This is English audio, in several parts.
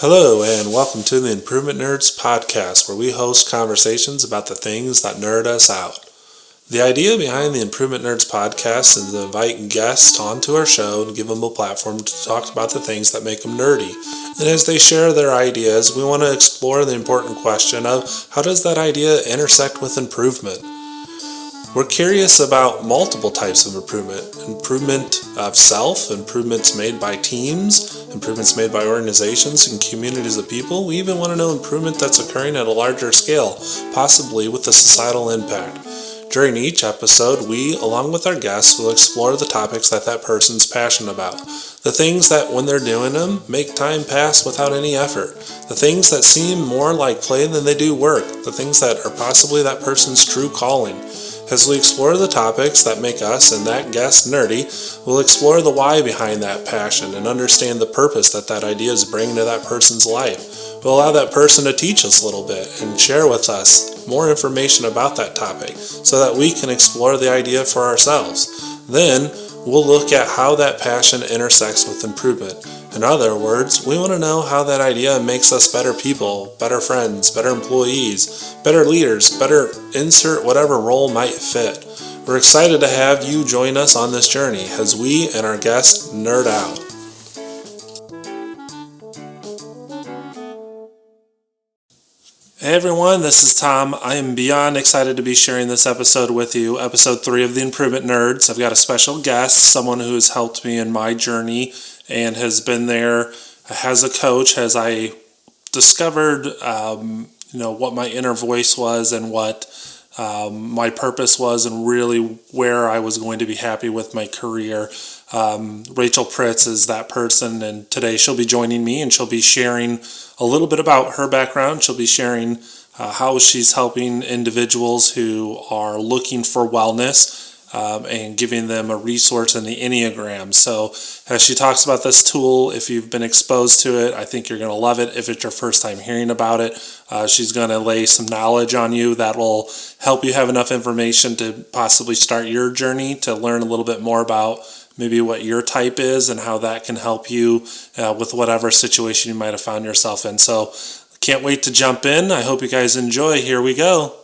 Hello, and welcome to the Improvement Nerds podcast, where we host conversations about the things that nerd us out. The idea behind the Improvement Nerds podcast is to invite guests onto our show and give them a platform to talk about the things that make them nerdy. And as they share their ideas, we want to explore the important question of how does that idea intersect with improvement? We're curious about multiple types of improvement of self, improvements made by teams, improvements made by organizations and communities of people. We even want to know improvement that's occurring at a larger scale, possibly with a societal impact. During each episode, we, along with our guests, will explore the topics that person's passionate about. The things that, when they're doing them, make time pass without any effort. The things that seem more like play than they do work. The things that are possibly that person's true calling. As we explore the topics that make us and that guest nerdy, we'll explore the why behind that passion and understand the purpose that idea is bringing to that person's life. We'll allow that person to teach us a little bit and share with us more information about that topic so that we can explore the idea for ourselves. Then, we'll look at how that passion intersects with improvement. In other words, we want to know how that idea makes us better people, better friends, better employees, better leaders, better insert whatever role might fit. We're excited to have you join us on this journey as we and our guests nerd out. Hey everyone, this is Tom. I am beyond excited to be sharing this episode with you, episode 3 of the Improvement Nerds. I've got a special guest, someone who has helped me in my journey and has been there as a coach as I discovered, what my inner voice was and what my purpose was and really where I was going to be happy with my career. Rachel Pritz is that person, and today she'll be joining me and she'll be sharing a little bit about her background. She'll be sharing how she's helping individuals who are looking for wellness and giving them a resource in the Enneagram. So as she talks about this tool, if you've been exposed to it, I think you're going to love it. If it's your first time hearing about it, she's going to lay some knowledge on you that will help you have enough information to possibly start your journey to learn a little bit more about maybe what your type is and how that can help you with whatever situation you might have found yourself in. So can't wait to jump in. I hope you guys enjoy. Here we go.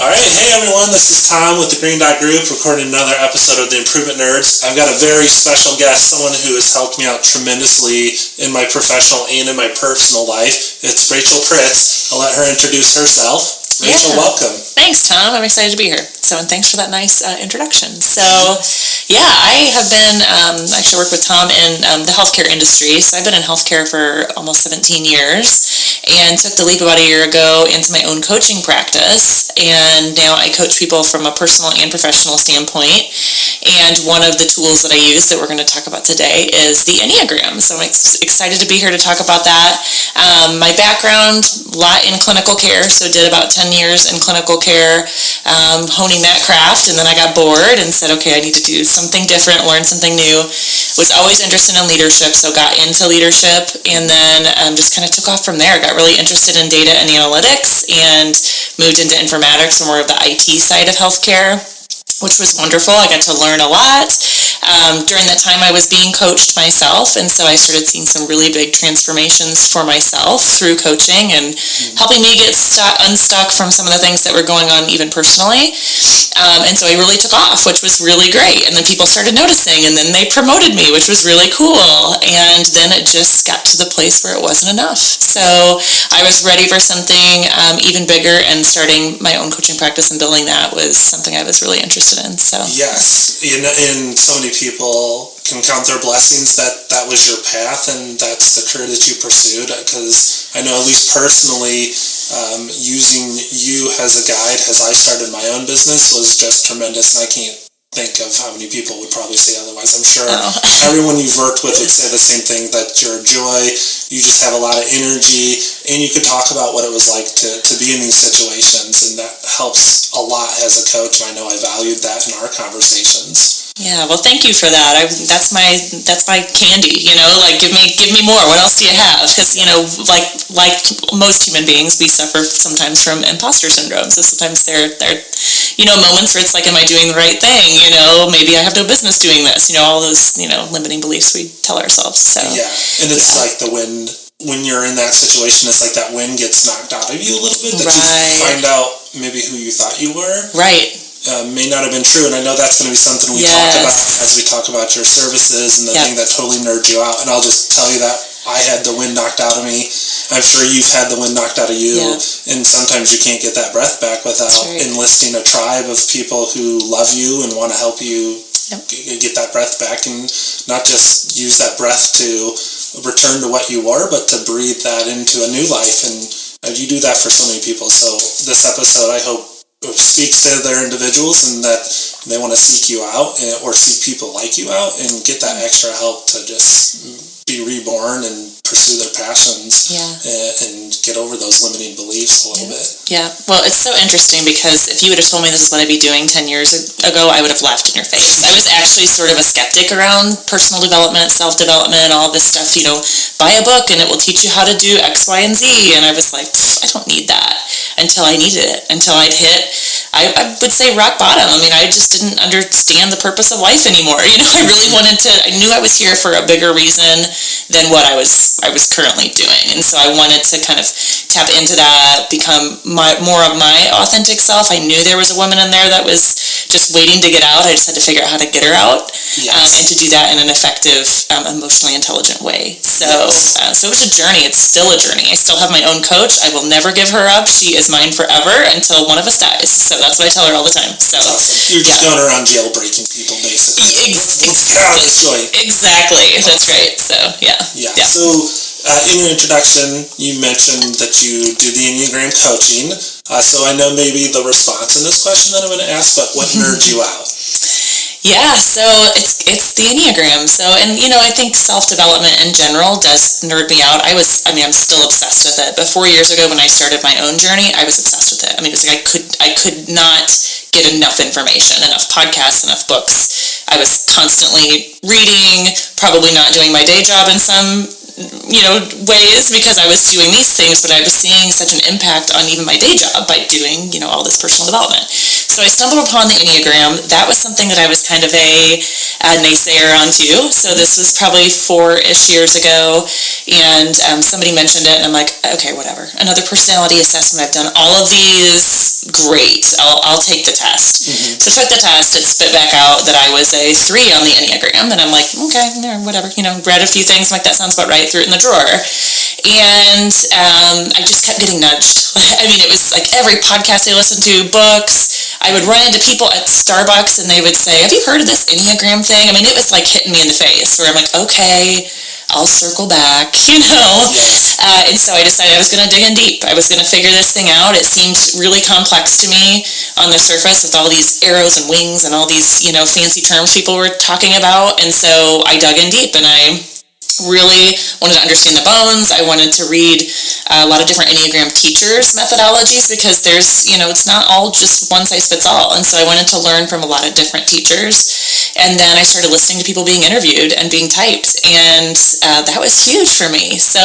All right, hey everyone, this is Tom with the Green Dot Group recording another episode of the Improvement Nerds. I've got a very special guest, someone who has helped me out tremendously in my professional and in my personal life. It's Rachel Pritz. I'll let her introduce herself. Rachel, welcome. Thanks, Tom. I'm excited to be here. And thanks for that nice introduction. I have been, actually work with Tom in the healthcare industry. So I've been in healthcare for almost 17 years and took the leap about a year ago into my own coaching practice. And now I coach people from a personal and professional standpoint. And one of the tools that I use that we're going to talk about today is the Enneagram. So I'm excited to be here to talk about that. My background, a lot in clinical care. So did about 10 years in clinical care, honing that craft, and then I got bored and said, okay, I need to do something different, learn something new. Was always interested in leadership, so got into leadership, and then just kind of took off from there. Got really interested in data and analytics and moved into informatics and more of the IT side of healthcare, which was wonderful. I got to learn a lot. During that time, I was being coached myself, and so I started seeing some really big transformations for myself through coaching and helping me get unstuck from some of the things that were going on even personally. And so I really took off, which was really great. And then people started noticing, and then they promoted me, which was really cool. And then it just got to the place where it wasn't enough. So I was ready for something even bigger, and starting my own coaching practice and building that was something I was really interested in. So yes, and so many people can count their blessings that was your path and that's the career that you pursued, because I know at least personally using you as a guide as I started my own business was just tremendous, and I can't think of how many people would probably say otherwise. I'm sure everyone you've worked with would say the same thing, that you're a joy, you just have a lot of energy, and you could talk about what it was like to be in these situations, and that helps a lot as a coach, and I know I valued that in our conversations. Yeah, well, thank you for that. That's my candy, like give me more. What else do you have? Because, like most human beings, we suffer sometimes from imposter syndrome. So sometimes there moments where it's like, am I doing the right thing? Maybe I have no business doing this. All those, limiting beliefs we tell ourselves. So yeah, and it's like the wind. When you're in that situation, it's like that wind gets knocked out of you a little bit. That you find out maybe who you thought you were. Right. May not have been true, and I know that's going to be something we talk about as we talk about your services and the thing that totally nerds you out. And I'll just tell you that I had the wind knocked out of me. I'm sure you've had the wind knocked out of you, and sometimes you can't get that breath back without enlisting a tribe of people who love you and want to help you get that breath back, and not just use that breath to return to what you were, but to breathe that into a new life. And you do that for so many people. So this episode, I hope, speaks to their individuals, and that they want to seek you out or seek people like you out and get that extra help to just be reborn and pursue their passions and get over those limiting beliefs a little bit. Yeah, well, it's so interesting because if you would have told me this is what I'd be doing 10 years ago, I would have laughed in your face. I was actually sort of a skeptic around personal development, self-development, all this stuff, buy a book and it will teach you how to do X, Y, and Z. And I was like, I don't need that, until I needed it, until I'd hit, I would say, rock bottom. I mean, I just didn't understand the purpose of life anymore. I really I knew I was here for a bigger reason than what I was currently doing. And so I wanted to kind of tap into that, become more of my authentic self. I knew there was a woman in there that was just waiting to get out. I just had to figure out how to get her out, and to do that in an effective, emotionally intelligent way. So it was a journey. It's still a journey. I still have my own coach. I will never give her up. She is mine forever until one of us dies. So that's what I tell her all the time. So you're just going around jailbreaking people, basically. Exactly. That's right. So yeah. So in your introduction, you mentioned that you do the Enneagram coaching. So I know maybe the response in this question that I'm going to ask, but what nerds you out? Yeah, so it's the Enneagram. So, and I think self-development in general does nerd me out. I'm still obsessed with it. But 4 years ago when I started my own journey, I was obsessed with it. I mean, it's like I could not get enough information, enough podcasts, enough books. I was constantly reading, probably not doing my day job in some ways because I was doing these things, but I was seeing such an impact on even my day job by doing, all this personal development. So I stumbled upon the Enneagram. That was something that I was kind of a naysayer on too. So this was probably 4-ish years ago, and somebody mentioned it, and I'm like, okay, whatever. Another personality assessment. I've done all of these. Great. I'll take the test. So I took the test. It spit back out that I was a 3 on the Enneagram, and I'm like, okay, whatever. Read a few things. I'm like, that sounds about right. Threw it in the drawer. And I just kept getting nudged. I mean, it was like every podcast I listened to, books. I would run into people at Starbucks and they would say, have you heard of this Enneagram thing? I mean, it was like hitting me in the face where I'm like, okay, I'll circle back, and so I decided I was going to dig in deep. I was going to figure this thing out. It seemed really complex to me on the surface with all these arrows and wings and all these, fancy terms people were talking about. And so I dug in deep and I really wanted to understand the bones. I wanted to read a lot of different Enneagram teachers' methodologies because there's, it's not all just one size fits all. And so I wanted to learn from a lot of different teachers. And then I started listening to people being interviewed and being typed. And that was huge for me. So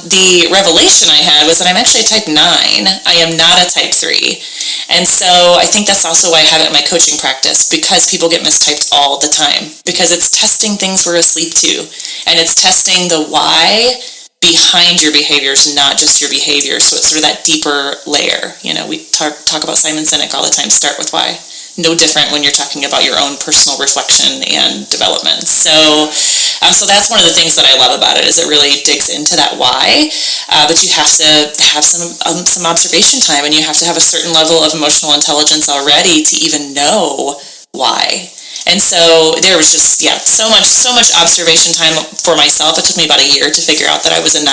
the revelation I had was that I'm actually a type 9. I am not a type 3. And so I think that's also why I have it in my coaching practice, because people get mistyped all the time, because it's testing things we're asleep to, and it's testing the why behind your behaviors, not just your behavior. So it's sort of that deeper layer. We talk about Simon Sinek all the time, start with why. No different when you're talking about your own personal reflection and development. So that's one of the things that I love about it, is it really digs into that why. But you have to have some observation time, and you have to have a certain level of emotional intelligence already to even know why. And so there was just, so much observation time for myself. It took me about a year to figure out that I was a 9.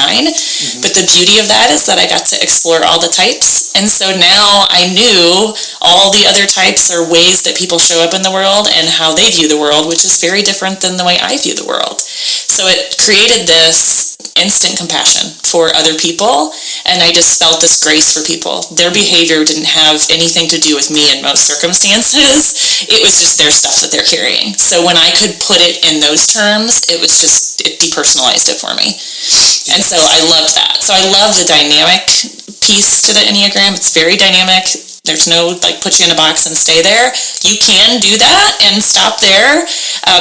But the beauty of that is that I got to explore all the types. And so now I knew all the other types are ways that people show up in the world and how they view the world, which is very different than the way I view the world. So it created this instant compassion for other people, and I just felt this grace for people. Their behavior didn't have anything to do with me in most circumstances. It was just their stuff that they're carrying. So when I could put it in those terms, it depersonalized it for me. And so I loved that. So I love the dynamic piece to the Enneagram. It's very dynamic. There's no put you in a box and stay there. You can do that and stop there,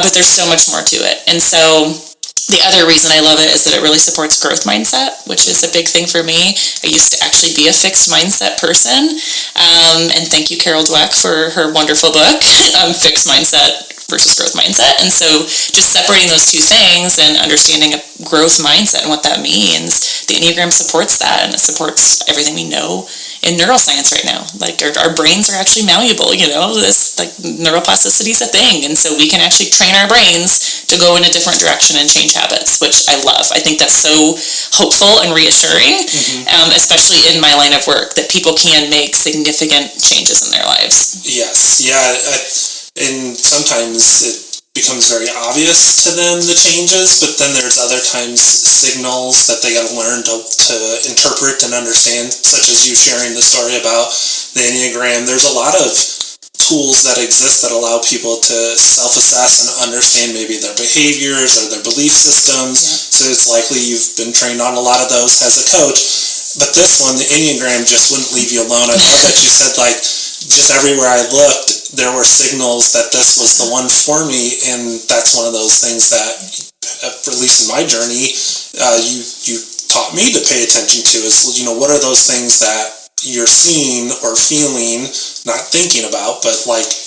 but there's so much more to it. And so the other reason I love it is that it really supports growth mindset, which is a big thing for me. I used to actually be a fixed mindset person, and thank you, Carol Dweck, for her wonderful book, Fixed Mindset versus Growth Mindset. And so just separating those two things and understanding a growth mindset and what that means, the Enneagram supports that, and it supports everything we know in neuroscience right now. Our brains are actually malleable, this neuroplasticity is a thing. And so we can actually train our brains to go in a different direction and change habits, which I love. I think that's so hopeful and reassuring, especially in my line of work, that people can make significant changes in their lives. Yes. Yeah. And sometimes it becomes very obvious to them, the changes, but then there's other times signals that they got to learn to interpret and understand, such as you sharing the story about the Enneagram. There's a lot of tools that exist that allow people to self-assess and understand maybe their behaviors or their belief systems. Yeah. So it's likely you've been trained on a lot of those as a coach. But this one, the Enneagram, just wouldn't leave you alone. I love that you said, just everywhere I looked, there were signals that this was the one for me, and that's one of those things that, at least in my journey, you taught me to pay attention to is, what are those things that you're seeing or feeling, not thinking about, but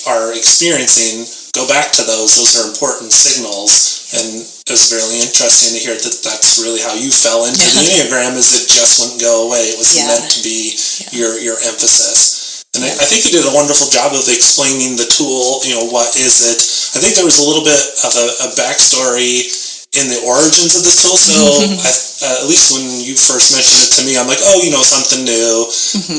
are experiencing. Go back to those. Those are important signals. And it was really interesting to hear that that's really how you fell into the Enneagram, is it just wouldn't go away. It was meant to be your emphasis. And I think you did a wonderful job of explaining the tool, what is it. I think there was a little bit of a backstory in the origins of this tool. So at least when you first mentioned it to me, I'm like, something new.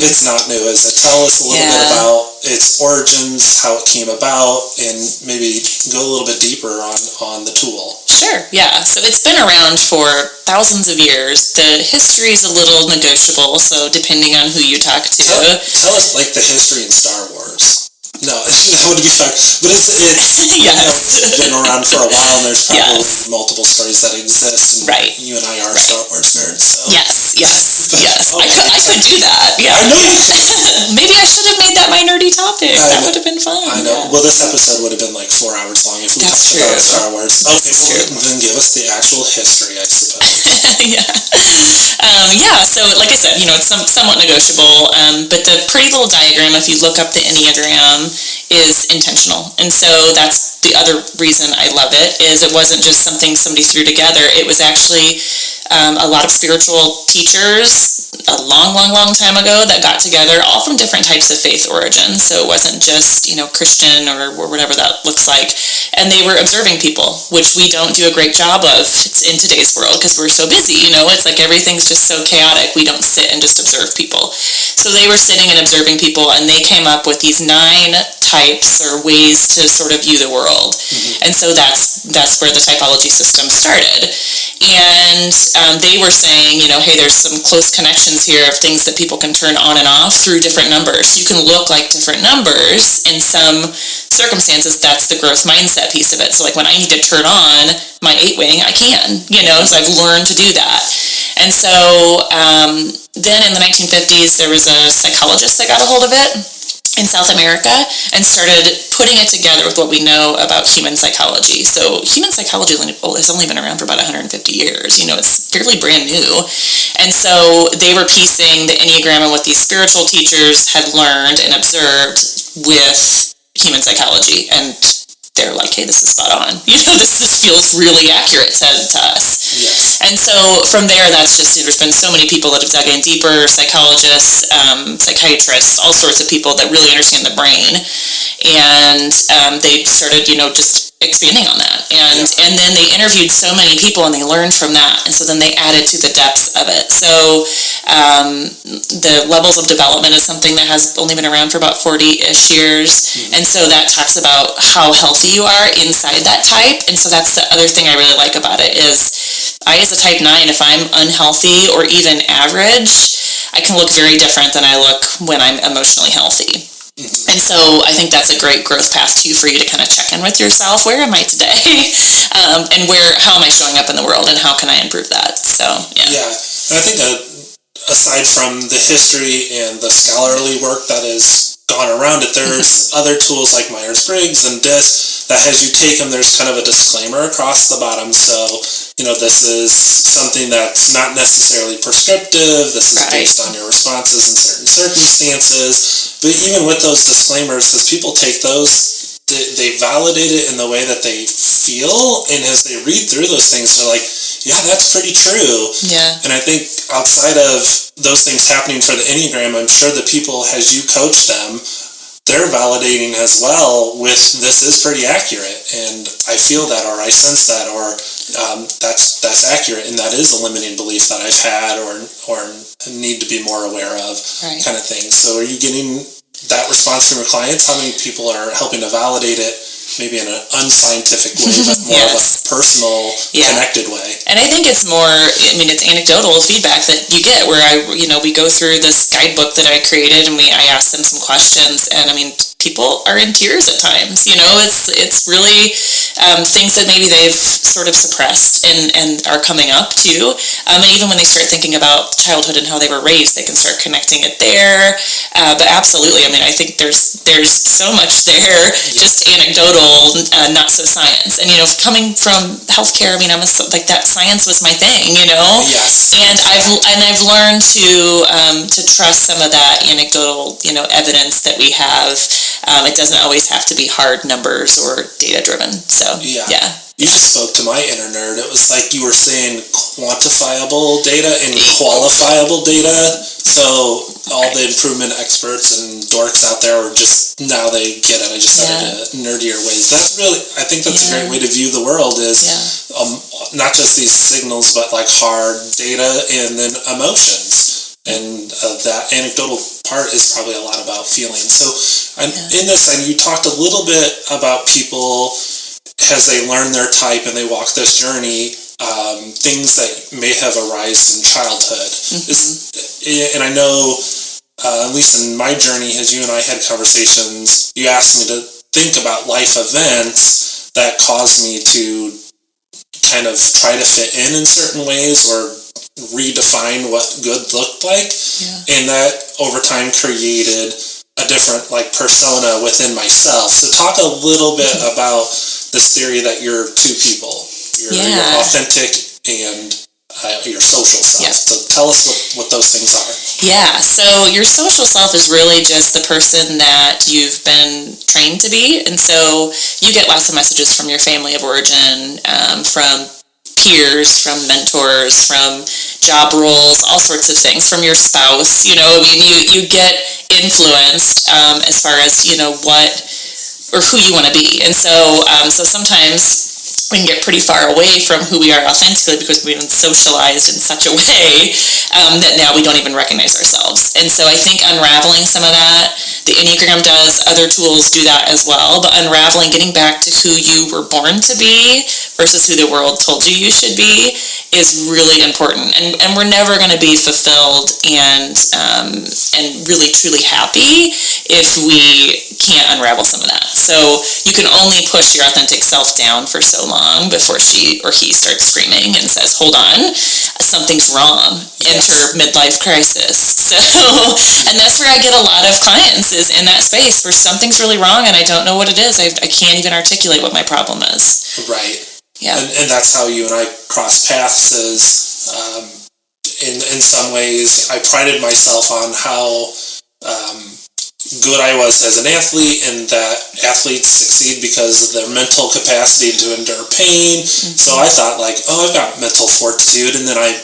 It's not new, is it? Tell us a little bit about its origins, how it came about, and maybe go a little bit deeper on the tool. Sure, yeah. So it's been around for thousands of years. The history is a little negotiable, so depending on who you talk to. Tell us the history in Star Wars. No, that would be fun. But it's been around for a while, and there's probably multiple stories that exist. And you and I are Star Wars nerds. So. Yes. I could do that. Yeah. I know you should. Maybe I should have made that my nerdy topic. That would have been fun. I know. Yeah. Well, this episode would have been 4 hours long if we talked about Star Wars. Okay, then give us the actual history, I suppose. So like I said, it's somewhat negotiable, but the pretty little diagram, if you look up the Enneagram, is intentional. And so that's the other reason I love it, is it wasn't just something somebody threw together. It was actually a lot of spiritual teachers a long time ago that got together, all from different types of faith origins. So it wasn't just, Christian or whatever that looks like. And they were observing people, which we don't do a great job of in today's world because we're so busy, It's everything's just so chaotic. We don't sit and just observe people. So they were sitting and observing people, and they came up with these 9 types or ways to sort of view the world. And so that's where the typology system started. And they were saying, hey, there's some close connections here of things that people can turn on and off through different numbers. You can look like different numbers. In some circumstances, that's the growth mindset piece of it. So when I need to turn on my 8-wing, I can, so I've learned to do that. And so then in the 1950s, there was a psychologist that got a hold of it in South America and started putting it together with what we know about human psychology. So human psychology has only been around for about 150 years. It's fairly brand new. And so they were piecing the Enneagram and what these spiritual teachers had learned and observed with human psychology. And they're like, hey, this is spot on. This feels really accurate to us. Yes. And so from there, there's been so many people that have dug in deeper, psychologists, psychiatrists, all sorts of people that really understand the brain. And they started, just expanding on that. And then they interviewed so many people and they learned from that. And so then they added to the depths of it. So the levels of development is something that has only been around for about 40-ish years. And so that talks about how healthy you are inside that type. And so that's the other thing I really like about it is I, as a type 9, if I'm unhealthy or even average, I can look very different than I look when I'm emotionally healthy. And so I think that's a great growth path too for you to kind of check in with yourself. Where am I today? And how am I showing up in the world, and how can I improve that? So, yeah. Yeah, and I think that aside from the history and the scholarly work that has gone around it, there's other tools like Myers-Briggs and DISC that as you take them, there's kind of a disclaimer across the bottom. So, this is something that's not necessarily prescriptive. This is based on your responses in certain circumstances. But even with those disclaimers, as people take those, they validate it in the way that they feel. And as they read through those things, they're like, yeah, that's pretty true. Yeah. And I think outside of those things happening for the Enneagram, I'm sure the people, as you coach them, they're validating as well with this is pretty accurate, and I feel that, or I sense that, or that's accurate, and that is a limiting belief that I've had or need to be more aware of, kind of thing. So are you getting that response from your clients? How many people are helping to validate it, maybe in an unscientific way, but more of a personal, connected way? And I think it's more, it's anecdotal feedback that you get where we go through this guidebook that I created and I ask them some questions, and people are in tears at times. It's really things that maybe they've sort of suppressed and are coming up too. And even when they start thinking about childhood and how they were raised, they can start connecting it there. But absolutely, I think there's so much there, just anecdotal, not so science. And coming from healthcare, I'm like that science was my thing, Yes. And I've learned to trust some of that anecdotal, evidence that we have. It doesn't always have to be hard numbers or data driven. So yeah. You just spoke to my inner nerd. It was like you were saying quantifiable data and qualifiable data. So all the improvement experts and dorks out there are just, now they get it. I just said it in nerdier ways. That's really, I think that's a great way to view the world is not just these signals, but like hard data and then emotions. And that anecdotal part is probably a lot about feeling. So in this, and you talked a little bit about people as they learn their type and they walk this journey, things that may have arisen in childhood. And I know, at least in my journey, as you and I had conversations, you asked me to think about life events that caused me to kind of try to fit in certain ways or redefine what good looked like. And that over time created a different persona within myself. So talk a little bit about this theory that you're two people. You're authentic and your social self. So tell us what those things are. Yeah, so your social self is really just the person that you've been trained to be. And so you get lots of messages from your family of origin, from peers, from mentors, from job roles, all sorts of things, from your spouse. You get influenced as far as what or who you want to be. And so sometimes we can get pretty far away from who we are authentically because we've been socialized in such a way that now we don't even recognize ourselves. And so I think unraveling some of that, the Enneagram does, other tools do that as well, but unraveling, getting back to who you were born to be versus who the world told you should be is really important. And we're never going to be fulfilled and really truly happy if we can't unravel some of that. So you can only push your authentic self down for so long before she or he starts screaming and says, hold on, something's wrong. Enter midlife crisis. So, and that's where I get a lot of clients is in that space where something's really wrong and I don't know what it is. I can't even articulate what my problem is. Right. Yeah. And that's how you and I cross paths is, in some ways, I prided myself on how good I was as an athlete, and that athletes succeed because of their mental capacity to endure pain. So I thought I've got mental fortitude, and then I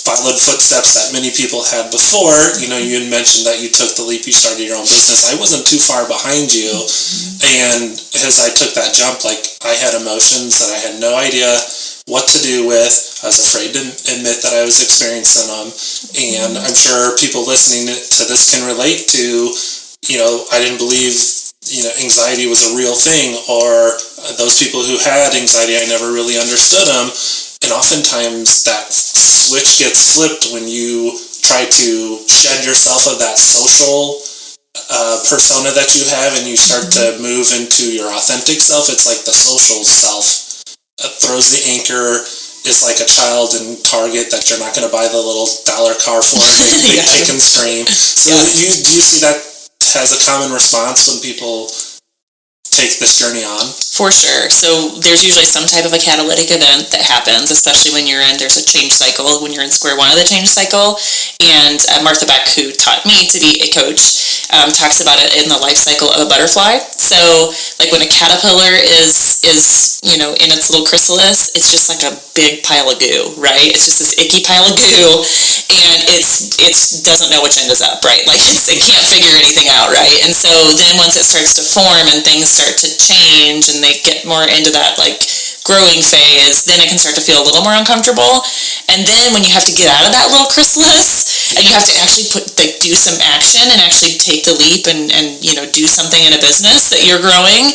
followed footsteps that many people had before. You had mentioned that you took the leap, you started your own business. I wasn't too far behind you. And as I took that jump, I had emotions that I had no idea what to do with. I was afraid to admit that I was experiencing them. And I'm sure people listening to this can relate to, I didn't believe, anxiety was a real thing, or those people who had anxiety, I never really understood them. And oftentimes that switch gets flipped when you try to shed yourself of that social persona that you have, and you start to move into your authentic self. It's like the social self throws the anchor, is like a child in Target that you're not going to buy the little dollar car for, and they kick and scream. So do you see that has a common response when people take this journey on? For sure. So there's usually some type of a catalytic event that happens, especially when there's a change cycle, when you're in square one of the change cycle. And Martha Beck, who taught me to be a coach, talks about it in the life cycle of a butterfly. So when a caterpillar is in its little chrysalis, it's just like a big pile of goo, right? It's just this icky pile of goo, and it doesn't know which end is up, right? It can't figure anything out, right? And so then once it starts to form and things start to change and they get more into that growing phase, then it can start to feel a little more uncomfortable. And then when you have to get out of that little chrysalis and you have to actually do some action and actually take the leap and do something in a business that you're growing,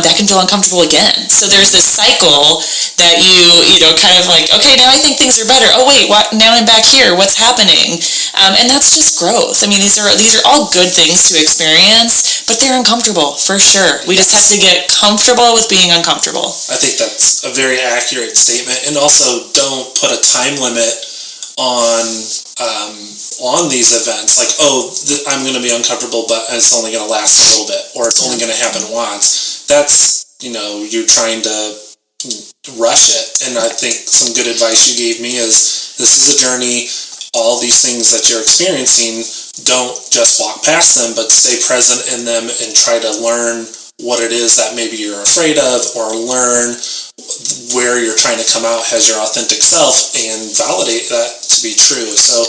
that can feel uncomfortable again. So there's this cycle that you kind of okay, now I think things are better. Oh wait, now I'm back here. What's happening? And that's just growth. I mean, these are all good things to experience, but they're uncomfortable for sure. We just have to get comfortable with being uncomfortable. I think that's a very accurate statement. And also, don't put a time limit on these events. I'm going to be uncomfortable, but it's only going to last a little bit, or it's only going to happen once. That's, you're trying to rush it. And I think some good advice you gave me is, this is a journey. All these things that you're experiencing, don't just walk past them, but stay present in them and try to learn what it is that maybe you're afraid of, or learn where you're trying to come out as your authentic self and validate that to be true. So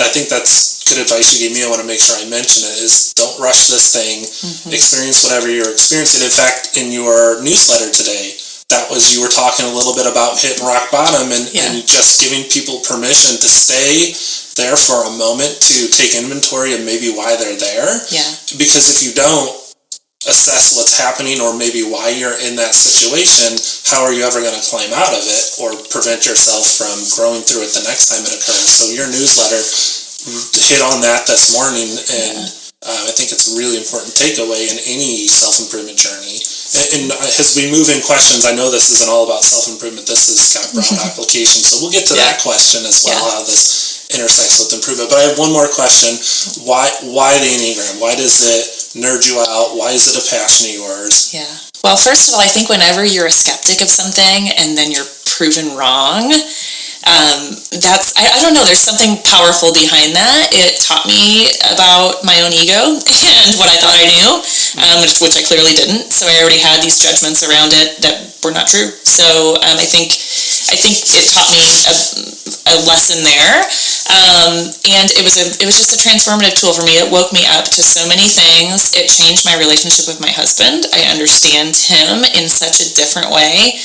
I think that's good advice you gave me. I want to make sure I mention it, is don't rush this thing. Experience whatever you're experiencing. In fact, in your newsletter today, you were talking a little bit about hitting rock bottom and just giving people permission to stay there for a moment to take inventory of maybe why they're there. Yeah. Because if you don't assess what's happening, or maybe why you're in that situation, how are you ever going to climb out of it or prevent yourself from growing through it the next time it occurs? So your newsletter hit on that this morning, and I think it's a really important takeaway in any self-improvement journey. And as we move in questions, I know this isn't all about self-improvement. This is kind of broad application. So we'll get to that question as well, how this intersects with improvement. But I have one more question. Why the Enneagram? Why does it nerd you out? Why is it a passion of yours? Yeah. Well, first of all, I think whenever you're a skeptic of something and then you're proven wrong, I don't know, there's something powerful behind that. It taught me about my own ego and what I thought I knew, which I clearly didn't. So I already had these judgments around it that were not true. So I think it taught me a lesson there. And it was just a transformative tool for me. It woke me up to so many things. It changed my relationship with my husband. I understand him in such a different way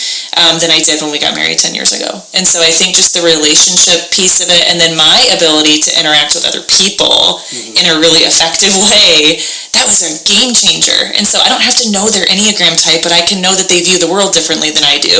than I did when we got married 10 years ago. And so I think just the relationship piece of it, and then my ability to interact with other people in a really effective way, that was a game changer. And so I don't have to know their Enneagram type, but I can know that they view the world differently than I do,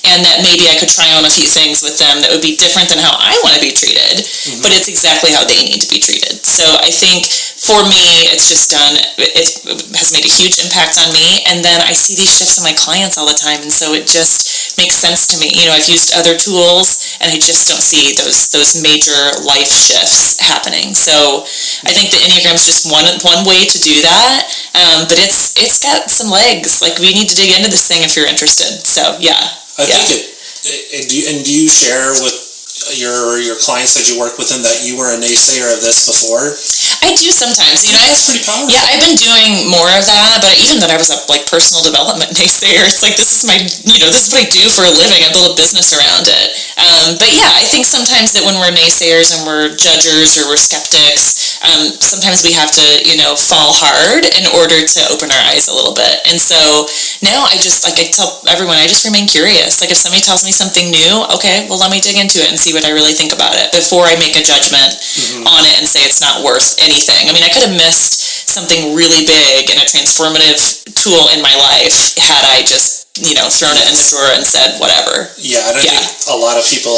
and that maybe I could try on a few things with them that would be different than how I want to be treated, but it's exactly how they need to be treated. So I think for me, it has made a huge impact on me, and then I see these shifts in my clients all the time, and so it just makes sense to me. I've used other tools, and I just don't see those major life shifts happening. So I think the Enneagram's just one way to do that, but it's got some legs. We need to dig into this thing if you're interested. So yeah. I think do you share with your clients that you work with and that you were a naysayer of this before? I do sometimes. That's pretty powerful. Yeah, I've been doing more of that, but even that I was a personal development naysayer. It's like, this is this is what I do for a living. I build a business around it. But yeah, I think sometimes that when we're naysayers and we're judgers or we're skeptics, sometimes we have to, fall hard in order to open our eyes a little bit. And so now I tell everyone, I just remain curious. Like, if somebody tells me something new, okay, well, let me dig into it and see what I really think about it before I make a judgment on it and say it's not worth anything. I mean, I could have missed something really big and a transformative tool in my life had I just, thrown it in the drawer and said whatever. Yeah, and I think a lot of people,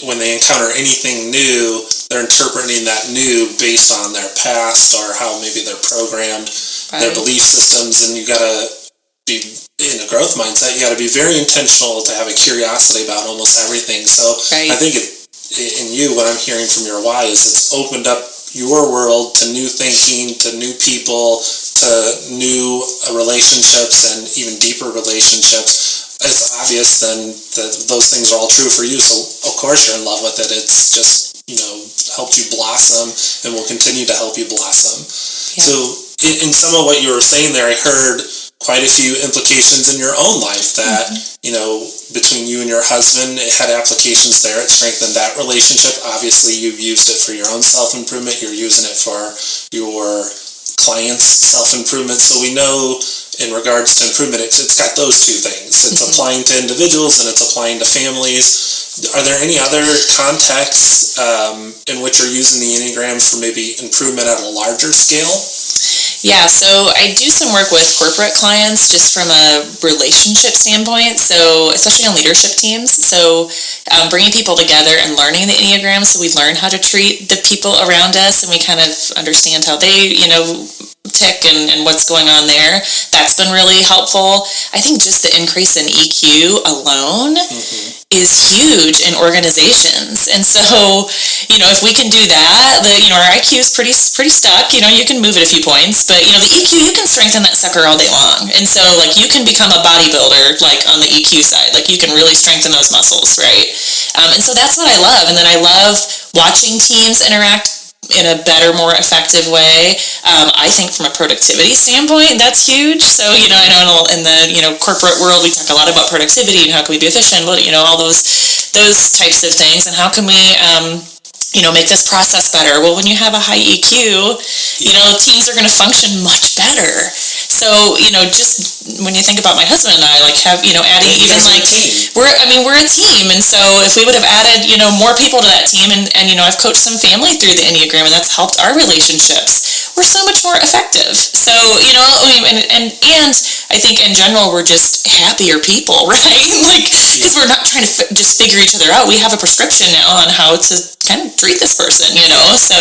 when they encounter anything new, they're interpreting that new based on their past or how maybe they're programmed, their belief systems, and you gotta be in a growth mindset. You gotta be very intentional to have a curiosity about almost everything. So I think in you, what I'm hearing from your why is it's opened up your world to new thinking, to new people, to new relationships, and even deeper relationships. It's obvious then that those things are all true for you, so of course you're in love with it. It's just, helped you blossom and will continue to help you blossom. Yeah. So in some of what you were saying there, I heard quite a few implications in your own life that, between you and your husband, it had applications there. It strengthened that relationship. Obviously, you've used it for your own self-improvement. You're using it for your clients' self-improvement. So we know in regards to improvement, it's got those two things. It's applying to individuals and it's applying to families. Are there any other contexts in which you're using the Enneagram for maybe improvement at a larger scale? Yeah, so I do some work with corporate clients just from a relationship standpoint, so especially on leadership teams. So bringing people together and learning the Enneagram, so we learn how to treat the people around us and we kind of understand how they, tick and what's going on there. That's been really helpful. I think just the increase in EQ alone is huge in organizations. And so, if we can do that, our IQ is pretty stuck. You can move it a few points, but the EQ, you can strengthen that sucker all day long. And so you can become a bodybuilder on the EQ side. You can really strengthen those muscles, right? And so that's what I love. And then I love watching teams interact in a better, more effective way. I think from a productivity standpoint, that's huge. So, I know in the, corporate world, we talk a lot about productivity and how can we be efficient, all those types of things. And how can we, make this process better? Well, when you have a high EQ, teams are going to function much better. So, just when you think about my husband and I, adding even we're a team. And so if we would have added, more people to that team and I've coached some family through the Enneagram and that's helped our relationships, we're so much more effective. So, and I think in general, we're just happier people, right? Because we're not trying to just figure each other out. We have a prescription now on how to kind of treat this person, So,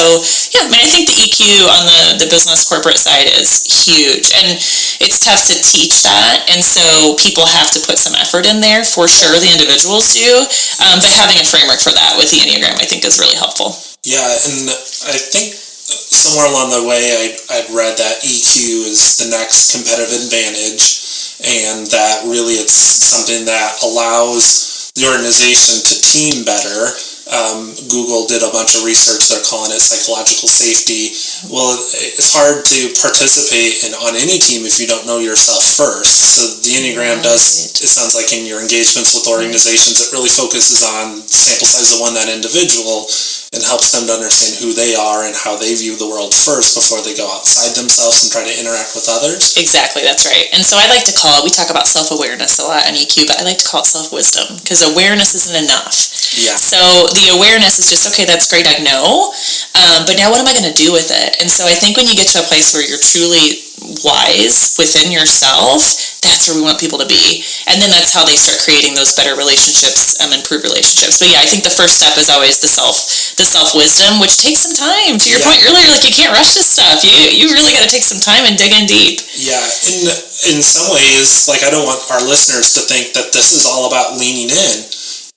yeah, I think the EQ on the business corporate side is huge. And it's tough to teach that. And so people have to put some effort in there for sure. The individuals do. But having a framework for that with the Enneagram, I think, is really helpful. Yeah, and I think somewhere along the way, I'd read that EQ is the next competitive advantage, and that really it's something that allows the organization to team better. Google did a bunch of research. They're calling it psychological safety. Well, it's hard to participate on any team if you don't know yourself first. So the Enneagram does, it sounds like in your engagements with organizations, it really focuses on sample size of that individual and helps them to understand who they are and how they view the world first before they go outside themselves and try to interact with others. Exactly, that's right. And so I like to call it, we talk about self-awareness a lot in EQ, but I like to call it self-wisdom because awareness isn't enough. Yeah. So the awareness is just, okay, that's great, I know, but now what am I going to do with it? And so I think when you get to a place where you're truly wise within yourself, that's where we want people to be. And then that's how they start creating those better relationships, improved relationships. But yeah, I think the first step is always the self-wisdom, which takes some time. To your point earlier, you can't rush this stuff. You really got to take some time and dig in deep. Yeah, in some ways, I don't want our listeners to think that this is all about leaning in.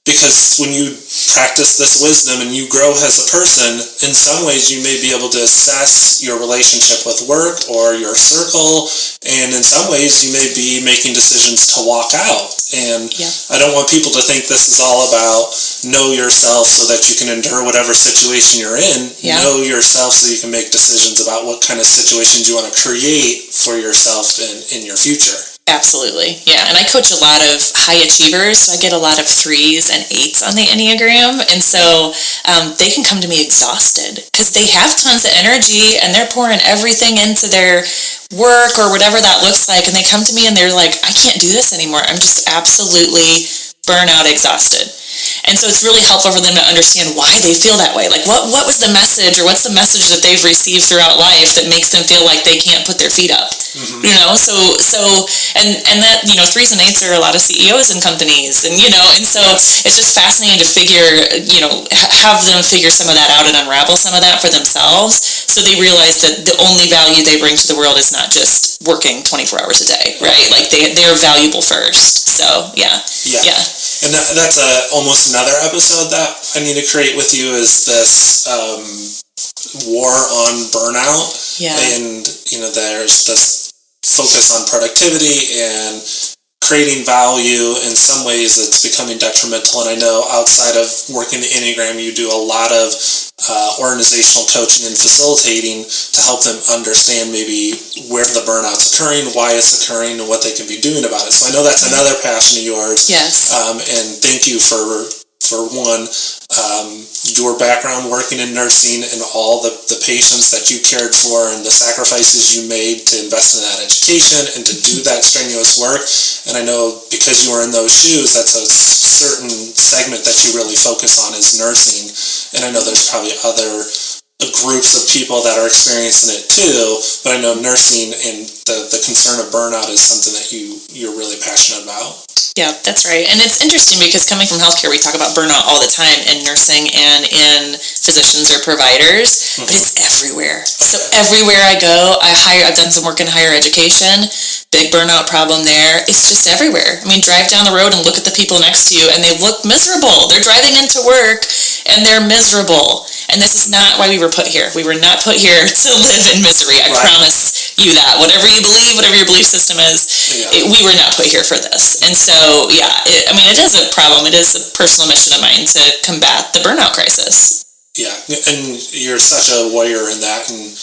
Because when you practice this wisdom and you grow as a person, in some ways you may be able to assess your relationship with work or your circle, and in some ways you may be making decisions to walk out. And I don't want people to think this is all about know yourself so that you can endure whatever situation you're in. Yeah. Know yourself so you can make decisions about what kind of situations you want to create for yourself in your future. Absolutely. Yeah. And I coach a lot of high achievers. So I get a lot of 3s and 8s on the Enneagram. And so they can come to me exhausted because they have tons of energy and they're pouring everything into their work or whatever that looks like. And they come to me and they're like, I can't do this anymore. I'm just absolutely burnout exhausted. And so it's really helpful for them to understand why they feel that way. Like what was the message, or what's the message that they've received throughout life that makes them feel like they can't put their feet up? Mm-hmm. And that, 3s and 8s are a lot of CEOs in companies, and so it's just fascinating to have them figure some of that out and unravel some of that for themselves, so they realize that the only value they bring to the world is not just working 24 hours a day, right? Like they're valuable first. So yeah. And that's almost another episode that I need to create with you, is this war on burnout. Yeah. And there's this focus on productivity and creating value. In some ways it's becoming detrimental, and I know outside of working the Enneagram you do a lot of organizational coaching and facilitating to help them understand maybe where the burnout's occurring, why it's occurring, and what they can be doing about it. So I know that's another passion of yours. Yes. And thank you for one, your background working in nursing and all the patients that you cared for and the sacrifices you made to invest in that education and to do that strenuous work. And I know because you were in those shoes, that's a certain segment that you really focus on is nursing. And I know there's probably other groups of people that are experiencing it too, but I know nursing and the concern of burnout is something that you're really passionate about. Yeah, that's right. And it's interesting because coming from healthcare, we talk about burnout all the time in nursing and in physicians or providers, but it's everywhere. So everywhere I go, I've done some work in higher education, big burnout problem there. It's just everywhere. I mean, drive down the road and look at the people next to you and they look miserable. They're driving into work and they're miserable. And this is not why we were put here. We were not put here to live in misery. I promise you that. Whatever you believe, whatever your belief system is, we were not put here for this. And so, it is a problem. It is a personal mission of mine to combat the burnout crisis. Yeah, and you're such a warrior in that, and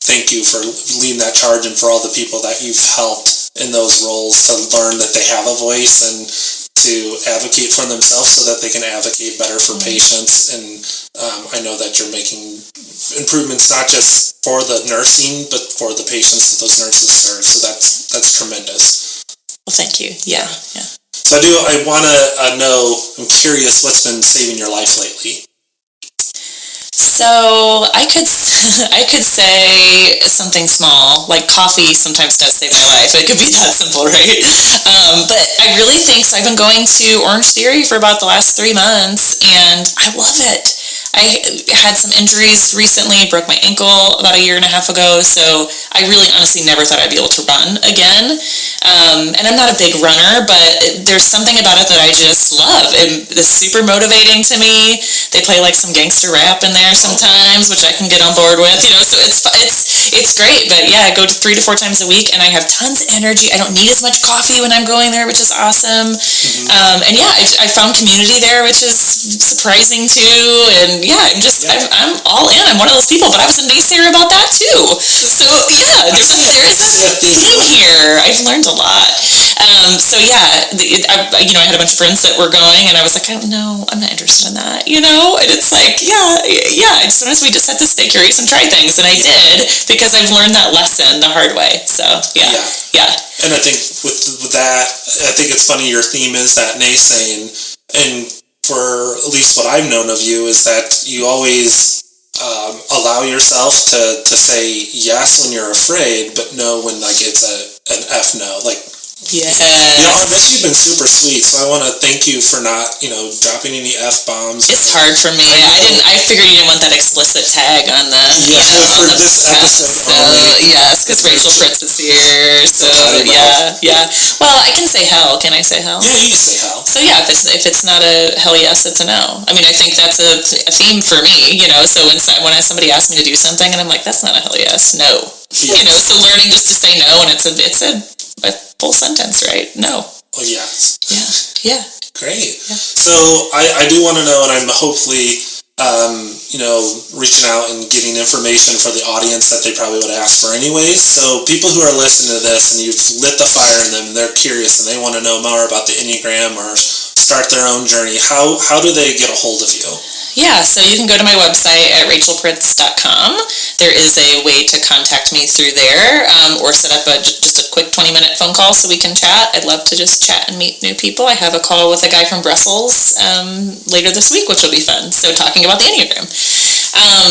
thank you for leading that charge and for all the people that you've helped in those roles to learn that they have a voice and to advocate for themselves so that they can advocate better for patients. And I know that you're making improvements not just for the nursing, but for the patients that those nurses serve. So that's tremendous. Well, thank you. Yeah. So I want to know, I'm curious, what's been saving your life lately? So I could say something small, like coffee sometimes does save my life. It could be that simple, right? But I really think so. I've been going to Orange Theory for about the last 3 months, and I love it. I had some injuries recently, broke my ankle about 1.5 years ago, so I really honestly never thought I'd be able to run again. And I'm not a big runner, but there's something about it that I just love. It's super motivating to me. They play like some gangster rap in there sometimes, which I can get on board with, so it's great. But yeah, I go to 3 to 4 times a week and I have tons of energy. I don't need as much coffee when I'm going there, which is awesome. Mm-hmm. And yeah, I found community there, which is surprising too. And yeah, I'm all in. I'm one of those people, but I was a naysayer about that too. So yeah, there is a theme here. I've learned a lot. So yeah, I had a bunch of friends that were going, and I was like, I don't know, I'm not interested in that, and it's like, sometimes we just have to stay curious and try things, and I did, because I've learned that lesson the hard way. So yeah. And I think with that, I think it's funny your theme is that naysaying, and for at least what I've known of you is that you always allow yourself to say yes when you're afraid, but no when it's an F no. Yes. You've been super sweet, so I want to thank you for not, dropping any F-bombs. It's hard for me. I figured you didn't want that explicit tag on the, for this episode. So, yes, because Rachel Pritz is here, so, yeah. Well, I can say hell. Can I say hell? Yeah, you can say hell. So, yeah, if it's not a hell yes, it's a no. I mean, I think that's a theme for me, so when somebody asks me to do something, and I'm like, that's not a hell yes, no. Yeah. So learning just to say no, and it's a full sentence, right? No. Well, yes. Yeah. Great. Yeah. So I do want to know, and I'm hopefully, reaching out and getting information for the audience that they probably would ask for anyways. So people who are listening to this and you've lit the fire in them, they're curious and they want to know more about the Enneagram or start their own journey. How do they get a hold of you? Yeah, so you can go to my website at rachelpritz.com. There is a way to contact me through there, or set up just a quick 20-minute phone call so we can chat. I'd love to just chat and meet new people. I have a call with a guy from Brussels later this week, which will be fun. So talking about the Enneagram.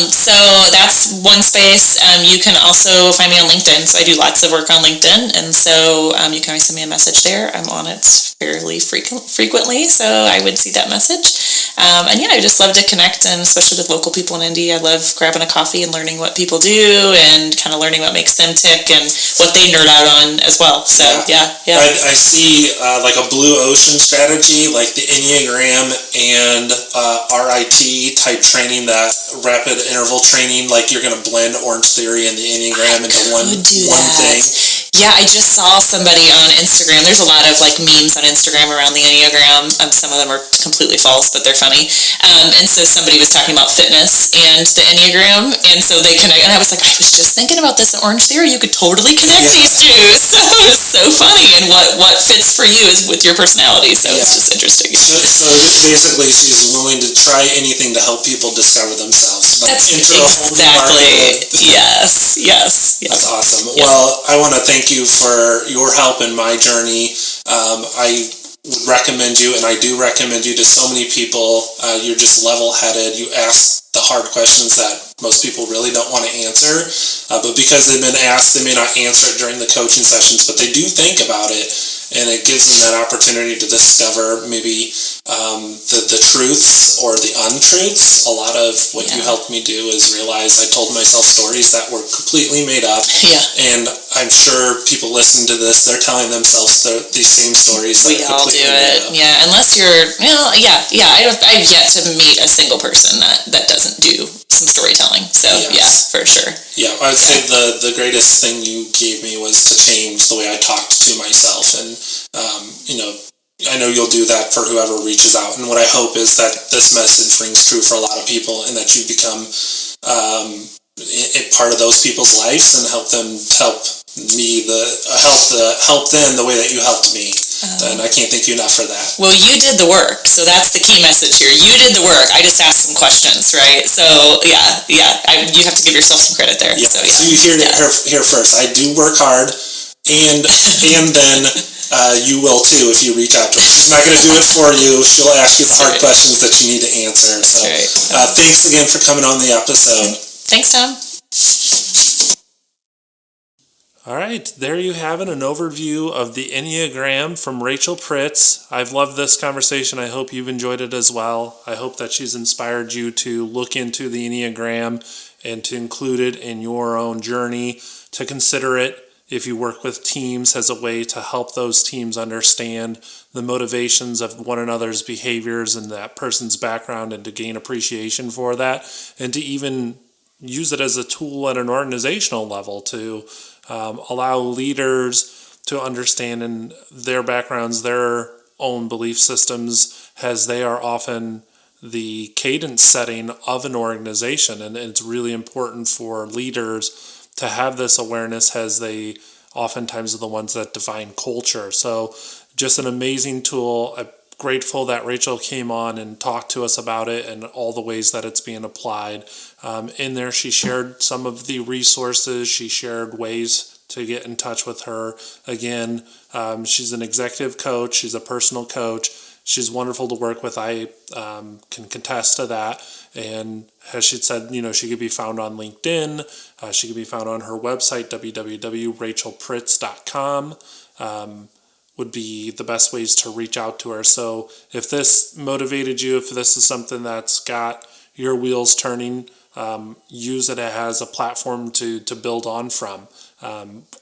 So that's one space. You can also find me on LinkedIn. So I do lots of work on LinkedIn, and so you can always send me a message there. I'm on it fairly frequently, so I would see that message. And yeah, I just love to connect, and especially with local people in Indy, I love grabbing a coffee and learning what people do and kind of learning what makes them tick and what they nerd out on as well. So yeah. I see like a blue ocean strategy, like the Enneagram and RIT type training, that rapid interval training, like you're going to blend Orange Theory and the Enneagram into one thing. Yeah, I just saw somebody on Instagram. There's a lot of like memes on Instagram around the Enneagram. Some of them are completely false, but they're funny. And so somebody was talking about fitness and the Enneagram, and so they connect. And I was like, I was just thinking about this in Orange Theory. You could totally connect these two. So it was so funny. And what fits for you is with your personality. So it's just interesting. So basically, she's willing to try anything to help people discover themselves. But that's exactly. Yes. That's awesome. Yeah. Well, I want to thank you for your help in my journey. I would recommend you, and I do recommend you to so many people. You're just level-headed. You ask the hard questions that most people really don't want to answer, but because they've been asked, they may not answer it during the coaching sessions, but they do think about it, and it gives them that opportunity to discover maybe the truths or the untruths. A lot of what you helped me do is realize I told myself stories that were completely made up, and I'm sure people listening to this, they're telling themselves these same stories. We all do it, unless you're, I've yet to meet a single person that doesn't do some storytelling, so for sure. Yeah, I'd say the greatest thing you gave me was to change the way I talked to myself, and I know you'll do that for whoever reaches out, and what I hope is that this message rings true for a lot of people, and that you become a part of those people's lives and help them help them the way that you helped me. And I can't thank you enough for that. Well, you did the work, so that's the key message here. You did the work. I just asked some questions, right? So you have to give yourself some credit there. Yeah. So you heard it here first. I do work hard, and then you will too if you reach out to her. She's not going to do it for you. She'll ask you the hard questions that you need to answer. So thanks again for coming on the episode. Thanks, Tom. All right, there you have it, an overview of the Enneagram from Rachel Pritz. I've loved this conversation. I hope you've enjoyed it as well. I hope that she's inspired you to look into the Enneagram and to include it in your own journey, to consider it if you work with teams as a way to help those teams understand the motivations of one another's behaviors and that person's background, and to gain appreciation for that, and to even use it as a tool at an organizational level to allow leaders to understand in their backgrounds, their own belief systems, as they are often the cadence setting of an organization. And it's really important for leaders to have this awareness, as they oftentimes are the ones that define culture. So just an amazing tool. I'm grateful that Rachel came on and talked to us about it and all the ways that it's being applied. In there, she shared some of the resources. She shared ways to get in touch with her. Again, she's an executive coach. She's a personal coach. She's wonderful to work with. I can contest to that. And as she said, she could be found on LinkedIn. She could be found on her website, www.rachelpritz.com. Would be the best ways to reach out to her. So if this motivated you, if this is something that's got your wheels turning, use it as a platform to build on from.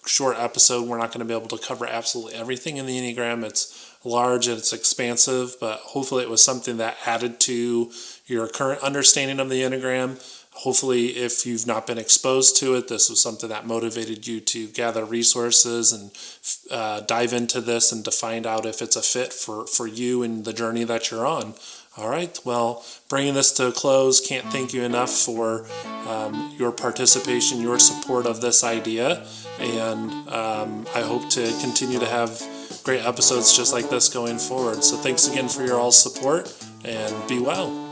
Short episode, we're not going to be able to cover absolutely everything in the Enneagram. It's large and it's expansive, but hopefully it was something that added to your current understanding of the Enneagram. Hopefully, if you've not been exposed to it, this was something that motivated you to gather resources and dive into this and to find out if it's a fit for you and the journey that you're on. All right, well, bringing this to a close, can't thank you enough for your participation, your support of this idea, and I hope to continue to have great episodes just like this going forward. So thanks again for your all support, and be well.